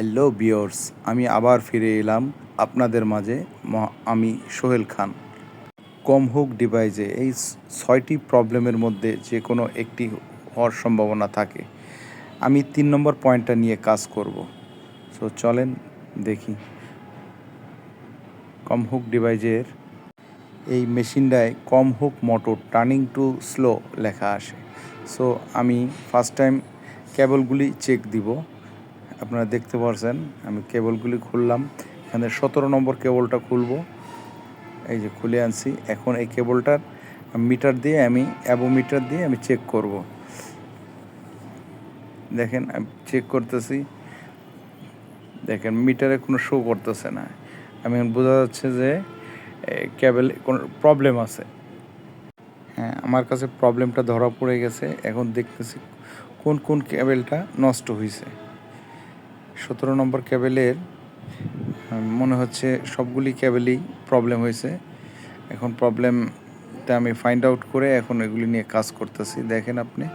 Hello viewers, আমি আবার ফিরে এলাম আপনাদের মাঝে। আমি সোহেল খান। কম হুক ডিভাইসে এই ৬টি প্রবলেমের মধ্যে যে কোনো একটি হওয়ার সম্ভাবনা থাকে। আমি ৩ নম্বর পয়েন্টটা নিয়ে কাজ করব। সো চলেন দেখি। কম হুক ডিভাইসের এই মেশিনটায় কম হুক মোটর টার্নিং টু স্লো লেখা আসে। সো আমি ফার্স্ট টাইম কেবলগুলি চেক দিব। আপনারা দেখতে পাচ্ছেন আমি কেবলগুলি খুললাম। এখানে ১৭ নম্বর কেবলটা খুলবো। এই যে খুলে আনছি। এখন এই কেবলটার মিটার দিয়ে আমি অ্যাবোমিটার দিয়ে আমি চেক করব। দেখেন আমি চেক করতেছি। দেখেন মিটারে কোনো শো করতেছে না। আমি বোঝা যাচ্ছে যে কেবল কোনো প্রবলেম আছে। হ্যাঁ, আমার কাছে প্রবলেমটা ধরা পড়ে গেছে। এখন দেখতেছি কোন কোন কেবলটা নষ্ট হয়েছে। ১৭ নম্বর কেবলের মনে হচ্ছে সবগুলি কেবলই প্রবলেম হয়েছে। এখন প্রবলেমটা আমি ফাইন্ড আউট করে এখন এগুলি নিয়ে কাজ করতেছি। দেখেন আপনি।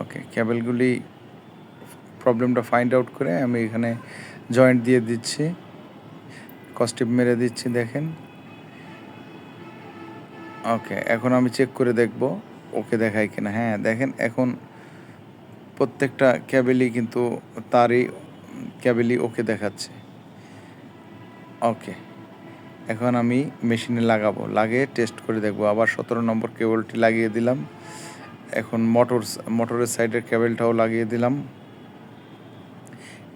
ওকে, কেবলগুলি প্রবলেমটা ফাইন্ড আউট করে আমি এখানে জয়েন্ট দিয়ে দিচ্ছি, কস্টিপ মেরে দিচ্ছি। দেখেন। ওকে, এখন আমি চেক করে দেখব ওকে দেখায় কিনা। হ্যাঁ, দেখেন এখন প্রত্যেকটা কেবলই কিন্তু তারই কেবলই ওকে দেখাচ্ছে। ওকে, এখন আমি মেশিনে লাগাবো, লাগিয়ে টেস্ট করে দেখব। আবার ১৭ নম্বর কেবলটি লাগিয়ে দিলাম। এখন মোটরের সাইডের কেবলটাও লাগিয়ে দিলাম।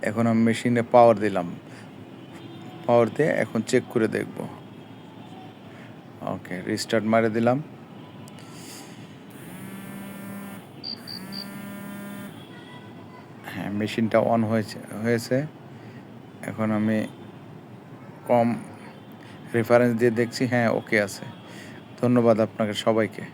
এখন আমি মেশিনে পাওয়ার দিলাম। পাওয়ার দিয়ে এখন চেক করে দেখব। ওকে, রিস্টার্ট মারে দিলাম। হ্যাঁ, মেশিনটা অন হয়েছে। এখন আমি কম রেফারেন্স দিয়ে দেখছি। হ্যাঁ, ওকে আছে। ধন্যবাদ আপনাকে সবাইকে।